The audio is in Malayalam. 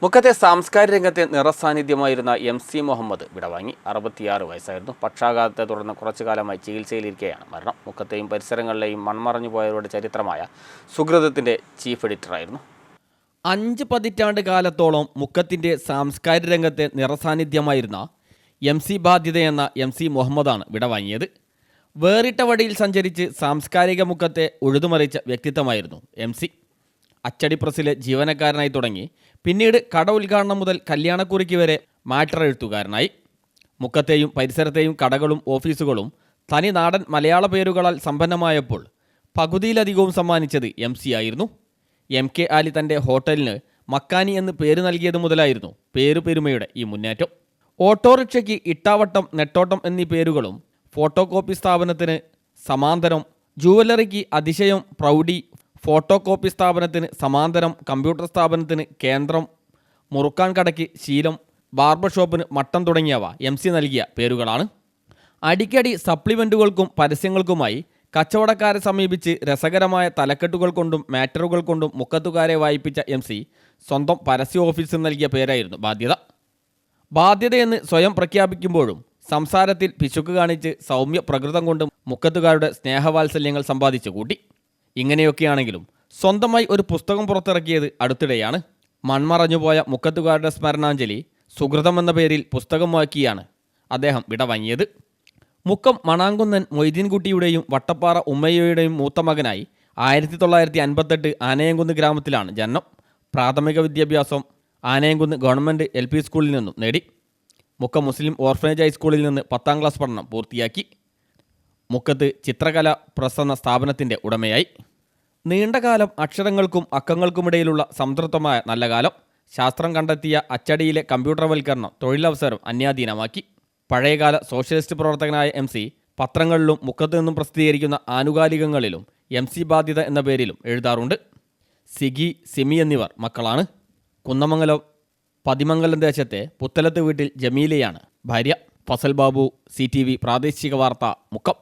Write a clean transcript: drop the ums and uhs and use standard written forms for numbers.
മുക്കത്തെ സാംസ്കാരിക രംഗത്തെ നിറസാന്നിധ്യമായിരുന്ന MC മുഹമ്മദ് വിടവാങ്ങി. 66 വയസ്സായിരുന്നു. പക്ഷാഘാതത്തെ തുടർന്ന് കുറച്ചു കാലമായി ചികിത്സയിലിരിക്കെയാണ് മരണം. മുക്കത്തെയും പരിസരങ്ങളിലെയും മൺമറഞ്ഞു പോയവരുടെ ചരിത്രമായ സുകൃതത്തിൻ്റെ ചീഫ് എഡിറ്ററായിരുന്നു. 5 പതിറ്റാണ്ട് കാലത്തോളം മുക്കത്തിൻ്റെ സാംസ്കാരിക രംഗത്തെ നിറസാന്നിധ്യമായിരുന്ന MC ബാധ്യത എന്ന MC മുഹമ്മദാണ് വിടവാങ്ങിയത്. വേറിട്ട വഴിയിൽ സഞ്ചരിച്ച് സാംസ്കാരിക മുക്കത്തെ ഉഴുതുമറിച്ച വ്യക്തിത്വമായിരുന്നു MC. അച്ചടി പ്രസ്സിലെ ജീവനക്കാരനായി തുടങ്ങി പിന്നീട് കട ഉദ്ഘാടനം മുതൽ കല്യാണക്കുറിക്ക് വരെ മാറ്റർ എഴുത്തുകാരനായി. മുക്കത്തെയും പരിസരത്തെയും കടകളും ഓഫീസുകളും തനി നാടൻ മലയാള പേരുകളാൽ സമ്പന്നമായപ്പോൾ പകുതിയിലധികവും സമ്മാനിച്ചത് MC ആയിരുന്നു. MK ആലി തൻ്റെ ഹോട്ടലിന് മക്കാനി എന്ന് പേര് നൽകിയത് മുതലായിരുന്നു പേരുപെരുമയുടെ ഈ മുന്നേറ്റം. ഓട്ടോറിക്ഷയ്ക്ക് ഇട്ടാവട്ടം, നെട്ടോട്ടം എന്നീ പേരുകളും ഫോട്ടോ കോപ്പി സ്ഥാപനത്തിന് സമാന്തരം, ജുവലറിക്ക് അതിശയം, പ്രൗഢി, ഫോട്ടോ കോപ്പി സ്ഥാപനത്തിന് സമാന്തരം, കമ്പ്യൂട്ടർ സ്ഥാപനത്തിന് കേന്ദ്രം, മുറുക്കാൻ കടയ്ക്ക് ശീലം, ബാർബർ ഷോപ്പിന് മട്ടം തുടങ്ങിയവ MC നൽകിയ പേരുകളാണ്. അടിക്കടി സപ്ലിമെൻറ്റുകൾക്കും പരസ്യങ്ങൾക്കുമായി കച്ചവടക്കാരെ സമീപിച്ച് രസകരമായ തലക്കെട്ടുകൾ കൊണ്ടും മാറ്ററുകൾ കൊണ്ടും മുക്കത്തുകാരെ വായിപ്പിച്ച MC സ്വന്തം പരസ്യ ഓഫീസിൽ നൽകിയ പേരായിരുന്നു ബാധ്യത. ബാധ്യതയെന്ന് സ്വയം പ്രഖ്യാപിക്കുമ്പോഴും സംസാരത്തിൽ പിശുക്ക് കാണിച്ച് സൗമ്യ പ്രകൃതം കൊണ്ട് മുക്കത്തുകാരുടെ സ്നേഹവാത്സല്യങ്ങൾ സമ്പാദിച്ചു കൂട്ടി. ഇങ്ങനെയൊക്കെയാണെങ്കിലും സ്വന്തമായി ഒരു പുസ്തകം പുറത്തിറക്കിയത് അടുത്തിടെയാണ്. മൺമറഞ്ഞുപോയ മുക്കത്തുകാരുടെ സ്മരണാഞ്ജലി സുകൃതം എന്ന പേരിൽ പുസ്തകമാക്കിയാണ് അദ്ദേഹം വിടവാങ്ങിയത്. മുക്കം മണാങ്കുന്നൻ മൊയ്തീൻകുട്ടിയുടെയും വട്ടപ്പാറ ഉമ്മയ്യയുടെയും മൂത്ത മകനായി 1958 ആനയംകുന്ന് ഗ്രാമത്തിലാണ് ജനനം. പ്രാഥമിക വിദ്യാഭ്യാസം ആനയംകുന്ന് ഗവൺമെൻറ് LP സ്കൂളിൽ നിന്നും നേടി. മുക്കം മുസ്ലിം ഓർഫനേജ് ഹൈസ്കൂളിൽ നിന്ന് 10ാം ക്ലാസ് പഠനം പൂർത്തിയാക്കി. മുക്കത്ത് ചിത്രകല പ്രസ് എന്ന സ്ഥാപനത്തിൻ്റെ ഉടമയായി. നീണ്ടകാലം അക്ഷരങ്ങൾക്കും അക്കങ്ങൾക്കുമിടയിലുള്ള സംതൃപ്തമായ നല്ല കാലം. ശാസ്ത്രം കണ്ടെത്തിയ അച്ചടിയിലെ കമ്പ്യൂട്ടർവൽക്കരണം തൊഴിലവസരം അന്യാധീനമാക്കി. പഴയകാല സോഷ്യലിസ്റ്റ് പ്രവർത്തകനായ MC പത്രങ്ങളിലും മുക്കത്ത് നിന്നും പ്രസിദ്ധീകരിക്കുന്ന ആനുകാലികങ്ങളിലും MC ബാധ്യത എന്ന പേരിലും എഴുതാറുണ്ട്. സിഗി, സിമി എന്നിവർ മക്കളാണ്. കുന്നമംഗലം പതിമംഗലം ദേശത്തെ പുത്തലത്ത് വീട്ടിൽ ജമീലയാണ് ഭാര്യ. ഫസൽ ബാബു, CTV പ്രാദേശിക വാർത്ത, മുക്കം.